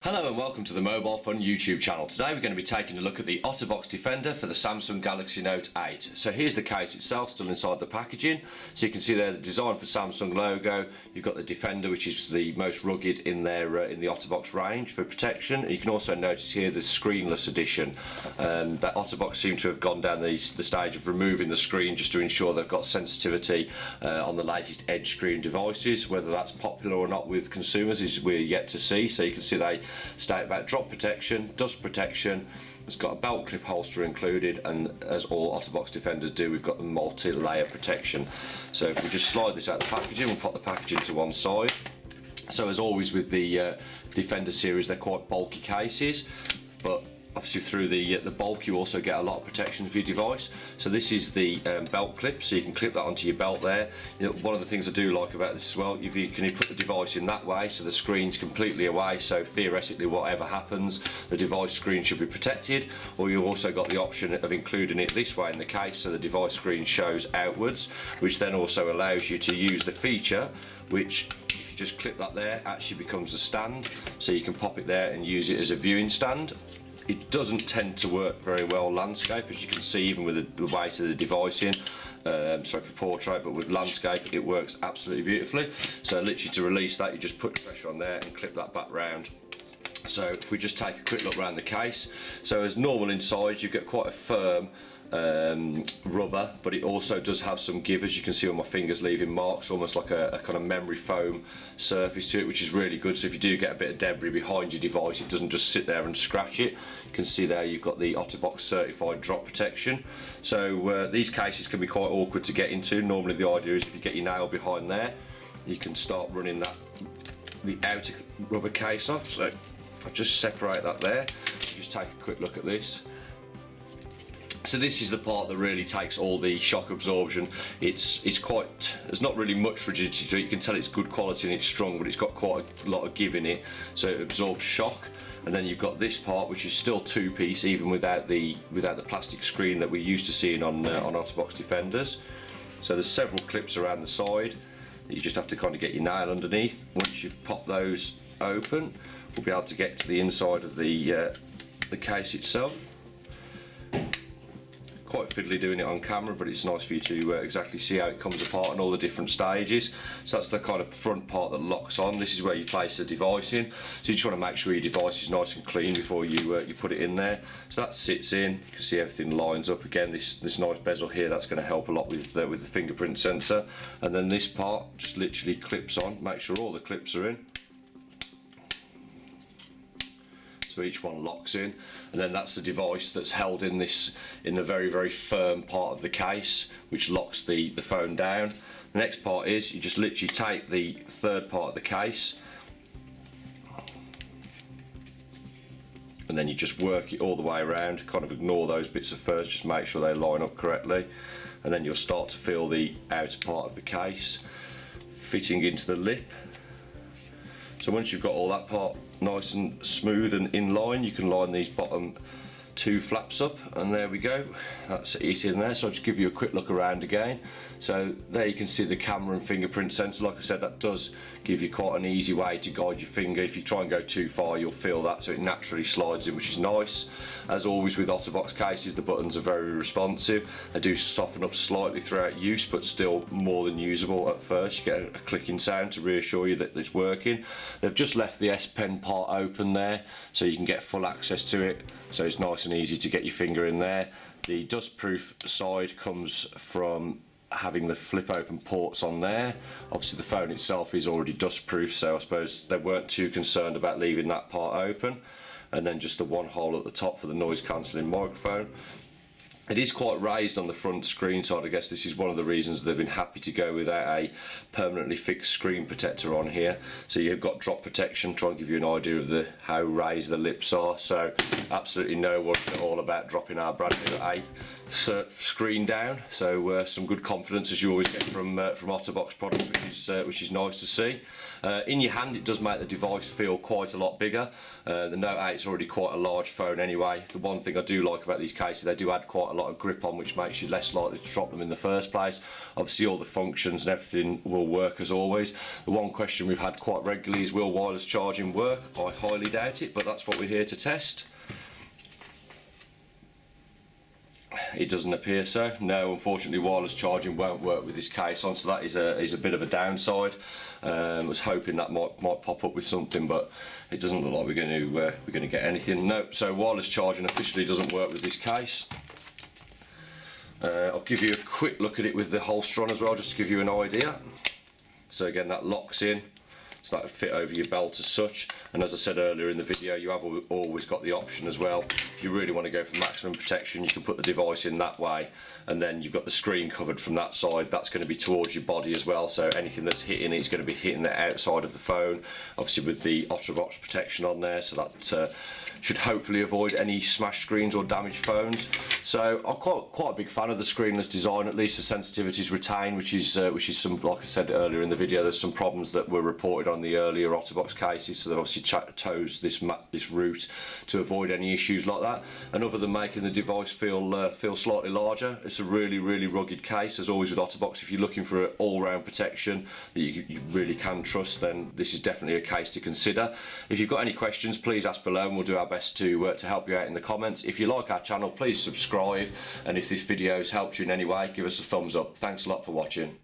Hello and welcome to the Mobile Fun YouTube channel. Today we're going to be taking a look at the OtterBox Defender for the Samsung Galaxy Note 8. So here's the case itself, still inside the packaging. So you can see there the design for Samsung logo. You've got the Defender, which is the most rugged in their in the OtterBox range for protection. You can also notice here the Screenless edition. That OtterBox seem to have gone down the stage of removing the screen just to ensure they've got sensitivity on the latest edge screen devices. Whether that's popular or not with consumers is we're yet to see. So you can see they state about drop protection, dust protection. It's got a belt clip holster included, and as all OtterBox Defenders do, we've got the multi-layer protection. So if we just slide this out of the packaging, we'll put the packaging to one side. So as always with the Defender series, they're quite bulky cases, but obviously through the bulk you also get a lot of protection for your device. So this is the belt clip, so you can clip that onto your belt there. You know, one of the things I do like about this as well, you can put the device in that way so the screen's completely away, so theoretically whatever happens the device screen should be protected, or you've also got the option of including it this way in the case so the device screen shows outwards, which then also allows you to use the feature which if you just clip that there actually becomes a stand, so you can pop it there and use it as a viewing stand. It doesn't tend to work very well landscape, as you can see, even with the weight of the device in. Sorry for portrait, but with landscape it works absolutely beautifully. So literally to release that, you just put pressure on there and clip that back round. So if we just take a quick look around the case, so as normal inside you get quite a firm rubber, but it also does have some give, as you can see on my fingers leaving marks, almost like a kind of memory foam surface to it, which is really good. So if you do get a bit of debris behind your device, it doesn't just sit there and scratch it. You can see there you've got the OtterBox certified drop protection. So these cases can be quite awkward to get into. Normally the idea is if you get your nail behind there, you can start running the outer rubber case off. So if I just separate that there, just take a quick look at this. So this is the part that really takes all the shock absorption. There's not really much rigidity to it. You can tell it's good quality and it's strong, but it's got quite a lot of give in it, so it absorbs shock. And then you've got this part, which is still two-piece, even without the plastic screen that we're used to seeing on OtterBox Defenders. So there's several clips around the side that you just have to kind of get your nail underneath. Once you've popped those open, we'll be able to get to the inside of the case itself. Quite fiddly doing it on camera, but it's nice for you to exactly see how it comes apart and all the different stages. So that's the kind of front part that locks on. This is where you place the device in. So you just want to make sure your device is nice and clean before you put it in there. So that sits in. You can see everything lines up. Again, this nice bezel here, that's going to help a lot with the fingerprint sensor. And then this part just literally clips on. Make sure all the clips are in. So each one locks in, and then that's the device that's held in the very, very firm part of the case, which locks the phone down. The next part is you just literally take the third part of the case and then you just work it all the way around. Kind of ignore those bits at first, just make sure they line up correctly, and then you'll start to feel the outer part of the case fitting into the lip. So once you've got all that part nice and smooth and in line, you can line these bottom two flaps up, and there we go, that's it in there. So I'll just give you a quick look around again. So there you can see the camera and fingerprint sensor. Like I said, that does give you quite an easy way to guide your finger. If you try and go too far, you'll feel that, so it naturally slides in, which is nice. As always with OtterBox cases, the buttons are very responsive. They do soften up slightly throughout use, but still more than usable at first. You get a clicking sound to reassure you that it's working. They've just left the S Pen part open there, so you can get full access to it, so it's nice and easy to get your finger in there. The dustproof side comes from having the flip open ports on there. Obviously the phone itself is already dustproof, so I suppose they weren't too concerned about leaving that part open. And then just the one hole at the top for the noise cancelling microphone. It is quite raised on the front screen side. I guess this is one of the reasons they've been happy to go without a permanently fixed screen protector on here. So you've got drop protection, try and give you an idea of how raised the lips are. So absolutely no worry at all about dropping our brand new 8 screen down. So some good confidence, as you always get from OtterBox products, which is nice to see. In your hand, it does make the device feel quite a lot bigger. The Note 8 is already quite a large phone anyway. The one thing I do like about these cases, they do add quite a lot of grip on, which makes you less likely to drop them in the first place. Obviously all the functions and everything will work as always. The one question we've had quite regularly is, will wireless charging work? I highly doubt it, but that's what we're here to test. It doesn't appear so. No, unfortunately wireless charging won't work with this case on, so that is a bit of a downside. I was hoping that might pop up with something, but it doesn't look like we're going to get anything. No, so wireless charging officially doesn't work with this case. I'll give you a quick look at it with the holster on as well, just to give you an idea. So again, that locks in, so that would fit over your belt as such. And as I said earlier in the video, you have always got the option as well. If you really want to go for maximum protection, you can put the device in that way, and then you've got the screen covered from that side. That's going to be towards your body as well, so anything that's hitting it is going to be hitting the outside of the phone, obviously with the OtterBox protection on there, so that should hopefully avoid any smashed screens or damaged phones. So I'm quite a big fan of the screenless design. At least the sensitivity is retained, which is some, like I said earlier in the video, there's some problems that were reported on the earlier OtterBox cases, so they've obviously chose this route to avoid any issues like that. And other than making the device feel slightly larger, it's a really rugged case. As always with OtterBox, if you're looking for an all-round protection that you really can trust, then this is definitely a case to consider. If you've got any questions, please ask below and we'll do our best to help you out in the comments. If you like our channel, please subscribe, and if this video has helped you in any way, give us a thumbs up. Thanks a lot for watching.